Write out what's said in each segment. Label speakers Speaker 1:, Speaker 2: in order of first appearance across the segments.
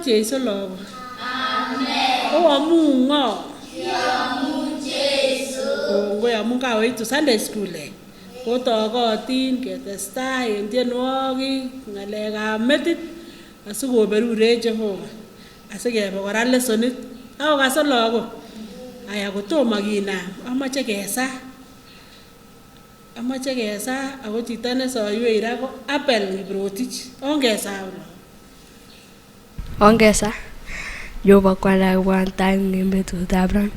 Speaker 1: Jesu logo. Amen. O amungo.
Speaker 2: Kiamun Jesu.
Speaker 1: Kongoi amun kaweitu Sunday school. Kotokotin ketestai en tienwogik ngalekab metit asikoberure Jehovah. Asikebe kora lesonit. Ako kasa lagok. Aya kotomo kinam amache kesa. Ako chito nesoiwei ra ko Abel Kiprotich. Ongesa.
Speaker 3: Ongesa. Yoba kwala wan time en betutab ran.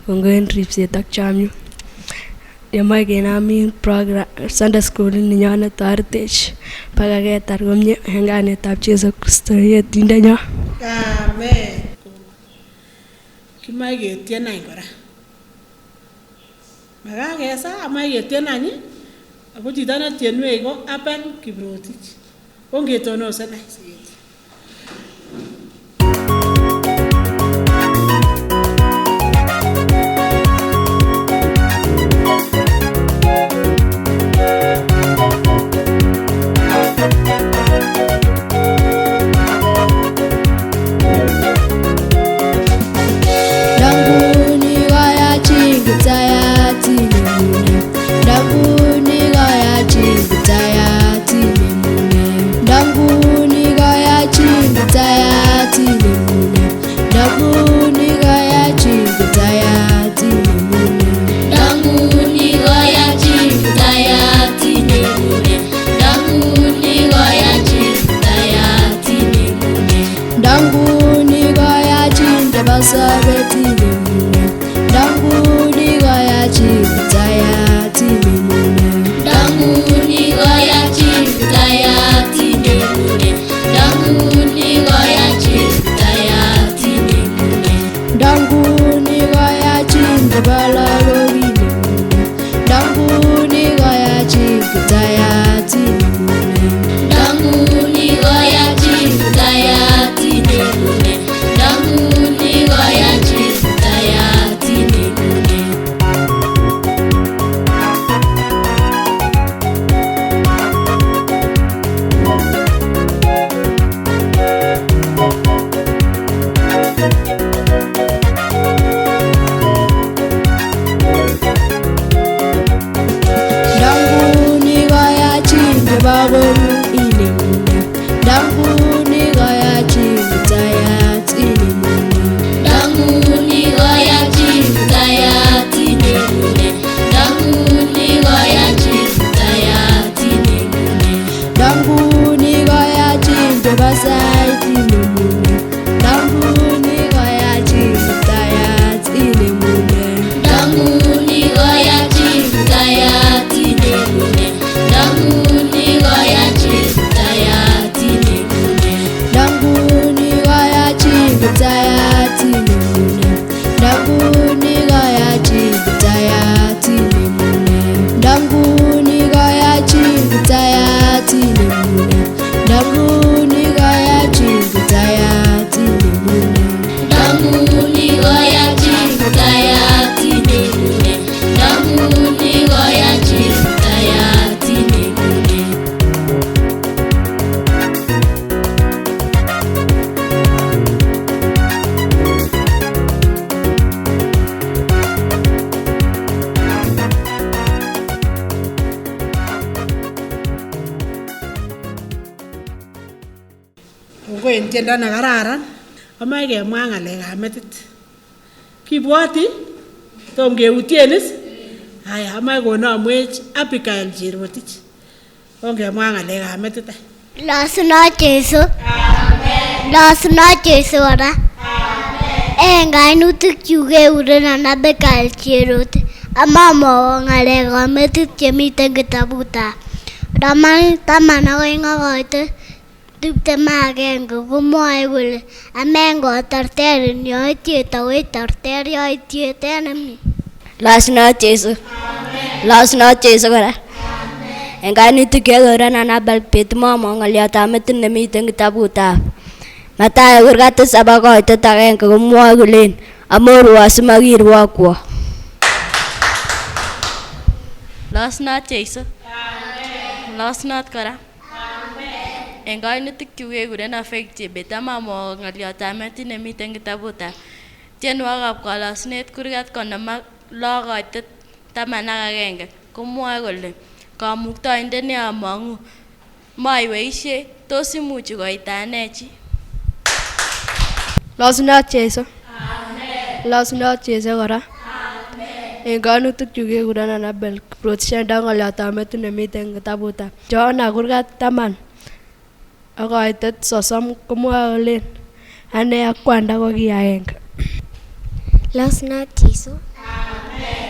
Speaker 3: Kongoen ripset ak chamnyo. Yamae kenamin program Sunday school ninyonet toretech baka ketar komye en kanetab Jesu Kristo yetindenyo.
Speaker 1: Amen. Kimae ketien any kora. Makakesa amae ketien any. Ako chito netienwech ko Abel Kiprotich. Ongetonosen any siketien. En tiendo nekararan amae kemwa ngalekab metit. Kibwoti tom keutienis. Haya amae konomwech Abigail Cherotich. Ongemwa ngalekab metit.
Speaker 4: Losunot Jesu. Amen. Losunot Jesu kora. Amen. En kainutikchuk kekurenon Abigail Cherotich. Amamwowok ngalekab metit chemiten kitabutab Taman 12 21 komwoe kole amen koterterin yoityet ako iterter yoityet en nemie.
Speaker 3: Losunot Jesu. Amen. Losunot Jesu kora. Amen. En kainutik kekurenon Abel bet momwok ngolyotab metit nemiten kitabutab Mathayo kurgat 7:1 komwoe kolen amorwo asimakirwokwok.
Speaker 5: Losunot Jesu. Amen. Losunot kora. Amen. En kainutikchu kekuren Okwek Chebet amamwa ng'oliotab metit nemiten kitabutab Tiendwokikab Kalosunet kurgat 56 koitet 11 komwoe kole Kamuktaindet ne among'u moiweisye, tos imuchi koitanee chi?
Speaker 6: Losunot Jeiso. Losunot Jeiso kora. En kainutikchu kekuren Anabel Kiprotishenda ng'oliotab metit nemiten kitabutab Johana kurgat 10 ak koitet 30 komwoe kolen ane ak kwanda ko ki agenge.
Speaker 4: Losunot Jeiso.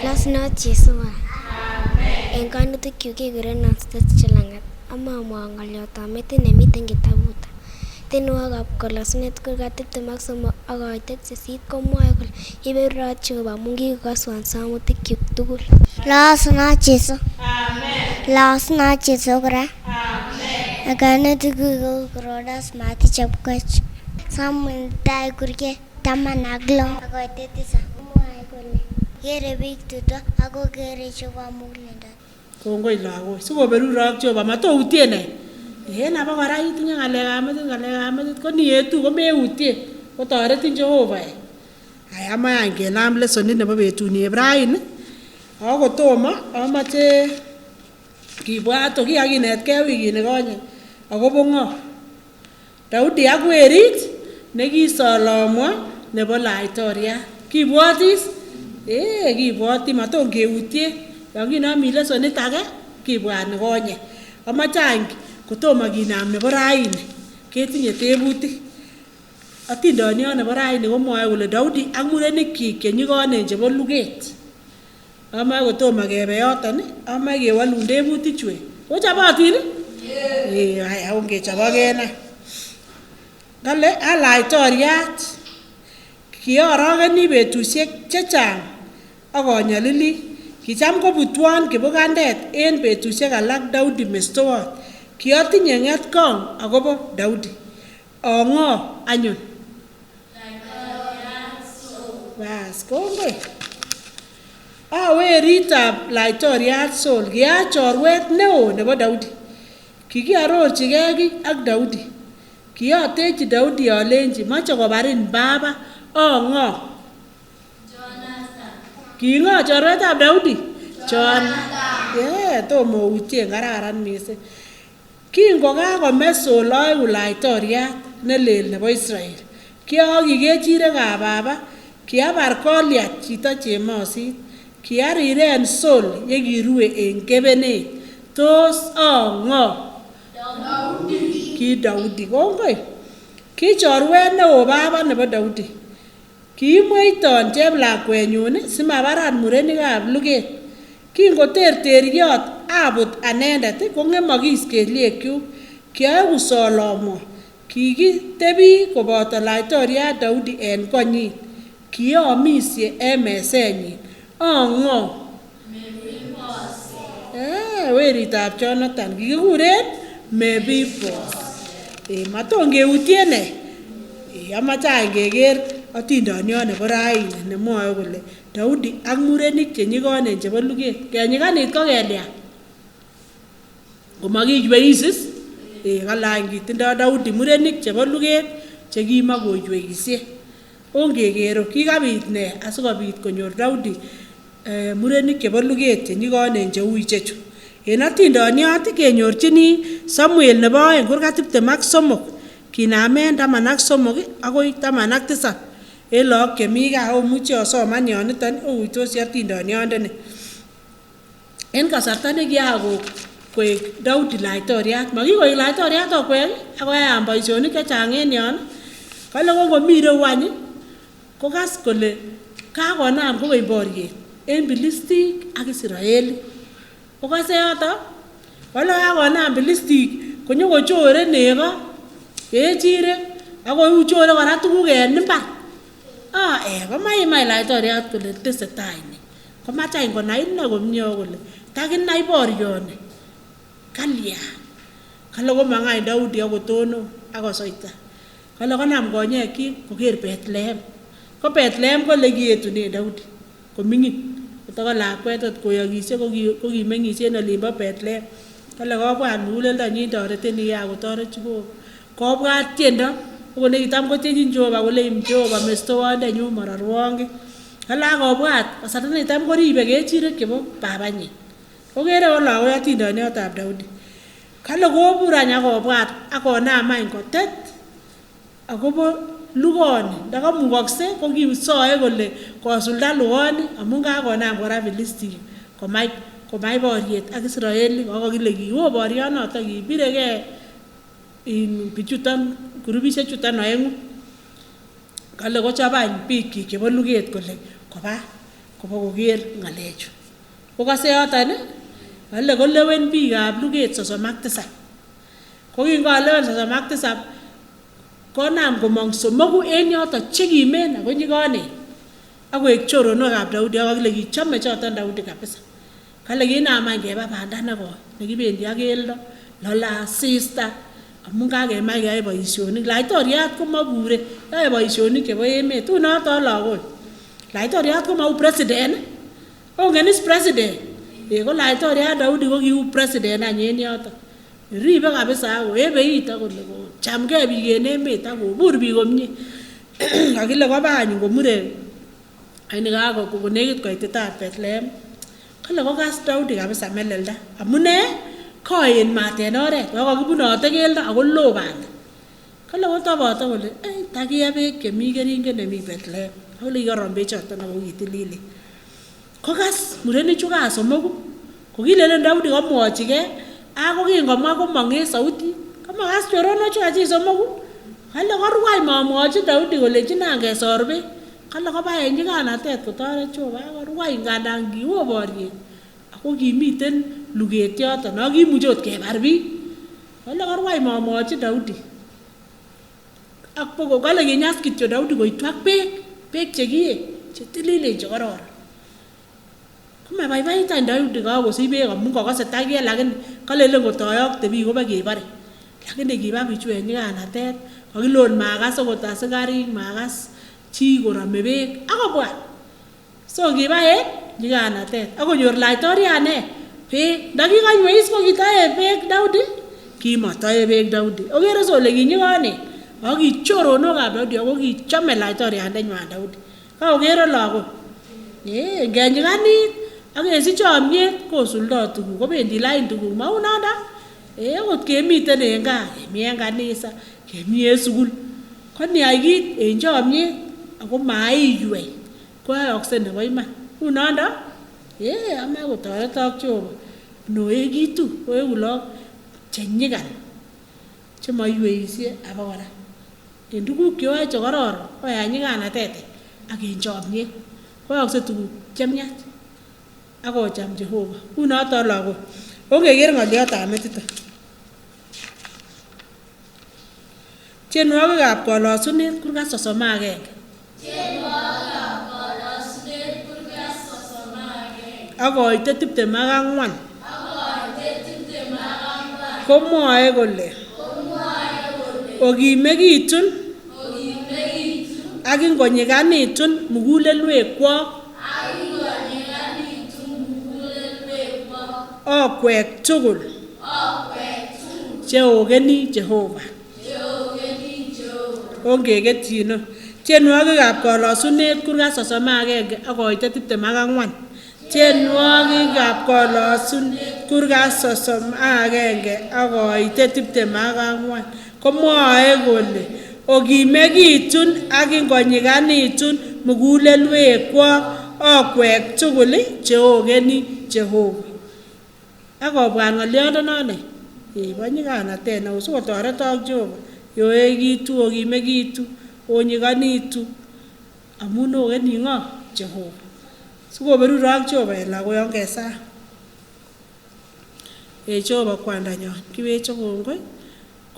Speaker 4: Losunot Jeiso kora. En kainutikchu kekuren Anstet Chelangat amamwa ng'oliotab metit nemiten kitabutab Tiendwokikab Kalosunet kurgat 23 ak koitet 8 komwoe kole iberurat Jehovah amun kikokoswon somutikchuk tugul. Losunot Jeiso. Losunot Jeiso kora. En kainutikchu Rodas Mati Chepkoech Samuel Tai kurget 16 ak koitet 9 komwoe kole kere biik tuto ako kere Jehovah muguleldo.
Speaker 1: Kongoi lagok sikoberurok Jehova matoutien ne. En abakora itinye ng'alekab metit ko nietu komeutie kotoretin Jehova. Amache any kenam lesonit nebo betuni Ibrahim ako kotomo amache kibwat kiakinetkei wikini konye akobo ng'o? Daudi ak werit nekisolomo nebo laitoriat. Kibwatis? Kibwati maton keutie. Yon kinami lesonit age kibwat nekonye. Amache any kotomo kinam nebo raini ketinye tebutik. Atindoniot nebo raini komwoe kole Daudi ak Murenikyik Nyigonen chebo Luget. Amache kotomo kebe yoton amache kewalun tebutik chwe. Ochobotin? Haya ongechobokena. Kale alaitoriat kiorogeni betusiek chechang ak anyalili. Kicham kobutwon kibugandet en betusiek alak Daudi mestowot. Kiotinye ng'etkong akobo Daudi. Ong'o anyun? Bas, kongoi. Weritab laitoriat Saul, kiya chorwet neo nebo Daudi. Kikiarorchigei kiy ak Daudi. Kiyotechi Daudi alenji moche kobarin baba. Ong'o? King'o chorwetab Daudi? Jonathan. Tomo utien kararan mising. Kingokakomee Saul aegu laitoriat nelel nebo Israel. Kiaoki kechirekab baba. Kiabar Goliath chito chemosit. Kiariren Saul yekirue en kebenet. Tos ong'o? Daudi. Ki Daudi. Kongoi. Ki chorwet neo baba nebo Daudi. Kiimweiton cheplakwenyun simabaran murenikab Luget. Kingoterteriot abut anendet kong'emokis kelyekyuk. Kiaegu Solomo. Kikitebi koboto laitoriat Daudi en konyin. Kiomisie en mesenyin. Ong'o? Weritab Jonathan kikikuren Mepibos. Maton keutien ne. Amache any keker atindoniot nebo raini nemwoe kole Daudi ak murenik Nyigonen chebo Luget. Kenyiganit ko kelya. Komakiyweisis. Kalany kitindo Daudi murenik chebo Luget chekimakoyweisie. Ongekero kikabit ne asikobit konyor Daudi murenik chebo Luget Nyigonen cheu ichechu. En atindoniot kenyorchini Samuel nebo 2 kurgat 23 kinamen 13 akoi 17. En lagok chemi gaa omuche asoman yoniton ouitosi atindoniondeni. En kasarta nekiako koek Daudi laitoriat, makikoek laitoriat okwek akoyaan boisionik chechang en yon. Kale kongomi ireu any kokas kole kakonam kokeny boriet en Filistik ak Israeli. Kokase yoto kale kakonam Filistik konyokochore nego, kechirek akochore kora tuguk en imbar. Komaimai laitoriat kole tesetai ni. Komache any konai ine komie kole takinai borioni kalya. Kale komang'any Daudi akotonon akosoita. Kale konam konyekyik koker Bethlehem. Ko Bethlehem kole kiyetunen Daudi koming'in. Kotoko lakwet ot koyokisie kokimeng'isie en olimbo Bethlehem. kole kobwat muguleldonyin toretet nekikotoret Jehovah. Kobwat tiendo kole kitam kotyenjin Jehovah kole Jehovah mestowondenyun mororwongik. Kale akobwat kasarta netam koribe kechirek chebo babanyin. Kokere olakoi atindoniotab Daudi. Kale kobur any akobwat akonam any kotet akobo Lugoni. Ndakamukokse ko kisoe kole kosulda Lugoni amun kakonam kora Filistin komach boriet ak Israeli. Kakokile kiwo borionoto kibirekee bichuton grupisiek chuton oengu. Kale kochob any biik chebo Luget kole koba koker ngalechu. Kokase yoton kale kolewen biikab Luget 37. Ko kingolewen 37 konam komong somoku en yoton chekimen ako nyikonen akoek choronokab Daudi. Akokile kichome choton Daudi kabisa. Kale kinam any keba banda nekoi nekibendi ak keldo lole asista amun kakemach keyai boisionik. Laitoriat komabure, yoe boisionik chebo emet. Unoto lagok. Laitoriat komau president. Ongen is president. Ko laitoriat Daudi ko kiu president any en yoton. Ribe kabisa ako ebeit akole chamgee biik en emet akobur biik komie. Kakile koba any komure aini konekit koitetab Bethlehem. Kale kokas Daudi kabisa melelda. Amune koen maat en oret. Kokakibunote keldo ako loo banda. Kale kotoboto kole takiya beek chemi keringet nemi Bethlehem. Kale kikorom bechoton ako kitililen. Kokas murenichu kasomoku kokilelen Daudi komwochigee ako kingomwa komong en sauti komakas choronochu achi somoku. Kale korwai momwochi Daudi kolenji nan kesor beek. Kale koba en nyikanatet kotoret Jehovah korwai ngandan kiwo boriet ako kimiten Luget yoton ako kimuche ot kebar biik. Kale korwai momwochi Daudi. Ak poko kale kinyas kityo Daudi koitu ak beek chekiye chetililen chekororon. Komabaibait any Daudi kakosich beek amun kokose takie lakini kalelen kotoyokte biik koba kebore. Lakini kiba bichu en nyikanatet kakilon makas okot asikarik makas chi korome beek akobwa. So kiba nyikanatet akonyor laitoriat beek. Ndakikoiweis ko kitoe beek Daudi kimotoe beek Daudi. Okere sole kinyikonen ako kichoronokab Daudi ako kichome laitoriandenywan Daudi. Kakokere lagok ngenyikanit ak kesich chomyet kosuldo tuguk kobendi lain tuguk mau nondo. Okot kemiten en gaa kemi en kanisa kemi en sukul ko niyai kit en chomyet ako maiywei koyookse nebo iman. Unondo ame kotoretok Jehovah noekitu koeku lagok chenyikan chemoiyweisie abakora en tuguk cheyoe chekororon koyai nyikanatet ak en chomyet koyookse tuguk chemiach akocham Jehovah. Unoto lagok ongeker ngoliotab metito. Tienwogikab Kalosunet kurgat 31.
Speaker 2: Tienwogikab Kalosunet kurgat 31.
Speaker 1: Akoite 24. Komwoe kole Ogimegitun ak ingonyiganitun mugulelwekwok okwek tugul che ogeni Jehovah. Ongeketyino tienwogikab Kalosunet kurgat 31 akoite 24. Tienwogikab Kalosunet kurgat 31 akoite 24. Komwoe kole Ogimegitun ak ingonyiganitun mugulelwekwok okwek tugul che ogeni Jehovah. Akobwan ngoliondonono bo nyikanatet neo sikotoretok Jehovah yoekitu ogimegitu onyikanitu amun ogeni ngo Jehovah. Sikoberurok Jehovah en lagok yon kesaa. Jehovah kwandanyon kiweche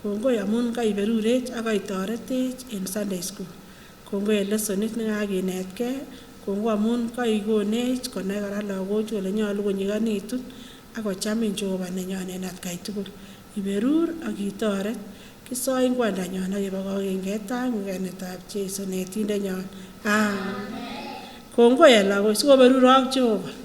Speaker 1: kongoi amun kaiberurech ak kaitoretech en Sunday school. Kongoi en lesonit nekakinetkei. Kongoi amun kaikonech konai kora lagochu kole nyolu konyikanitun akochamin Jehovah nenyon en atkai tugul. Iberur ak itoret. Kisoin kwandanyon ak kebokoken ketai mugenetab Jesu netindenyon. Amen. Kongoi en lagok sikoberurok Jehovah.